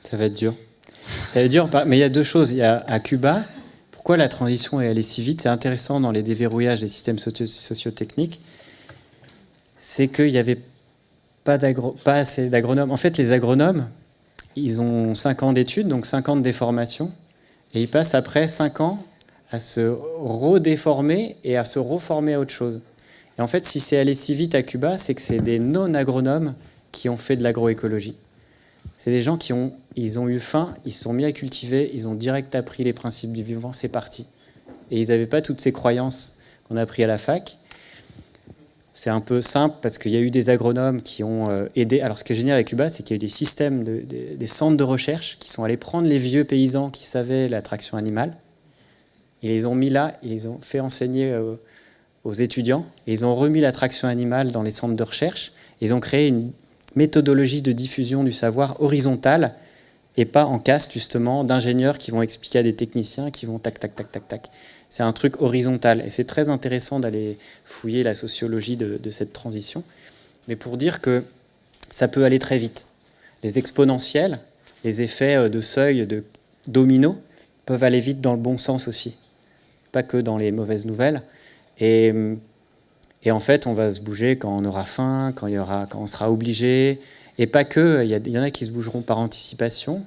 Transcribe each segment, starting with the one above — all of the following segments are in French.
Ça va être dur. Ça va être dur, mais il y a deux choses. Il y a à Cuba, pourquoi la transition est allée si vite? C'est intéressant dans les déverrouillages des systèmes sociotechniques. C'est qu'il n'y avait pas assez d'agronomes. En fait, les agronomes, ils ont 5 ans d'études, donc 5 ans de déformation, et ils passent après 5 ans à se redéformer et à se reformer à autre chose. Et en fait, si c'est allé si vite à Cuba, c'est que c'est des non-agronomes qui ont fait de l'agroécologie. C'est des gens ils ont eu faim, ils se sont mis à cultiver, ils ont direct appris les principes du vivant, c'est parti. Et ils n'avaient pas toutes ces croyances qu'on a appris à la fac. C'est un peu simple parce qu'il y a eu des agronomes qui ont aidé. Alors ce qui est génial à Cuba, c'est qu'il y a eu des systèmes, des centres de recherche qui sont allés prendre les vieux paysans qui savaient la traction animale. Ils les ont mis là, ils les ont fait enseigner aux étudiants, et ils ont remis la traction animale dans les centres de recherche. Ils ont créé une méthodologie de diffusion du savoir horizontale et pas en caste, justement, d'ingénieurs qui vont expliquer à des techniciens qui vont tac, tac, tac, tac, tac. C'est un truc horizontal. Et c'est très intéressant d'aller fouiller la sociologie de cette transition. Mais pour dire que ça peut aller très vite. Les exponentiels, les effets de seuil, de domino, peuvent aller vite dans le bon sens aussi. Pas que dans les mauvaises nouvelles. Et en fait, on va se bouger quand on aura faim, quand on sera obligé. Et pas que, il y en a qui se bougeront par anticipation.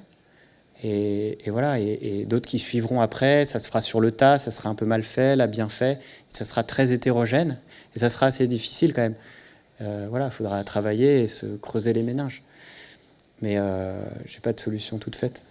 Et voilà, et d'autres qui suivront après, ça se fera sur le tas, ça sera un peu mal fait, là bien fait, ça sera très hétérogène, et ça sera assez difficile quand même. Voilà, il faudra travailler et se creuser les méninges. Mais je n'ai pas de solution toute faite.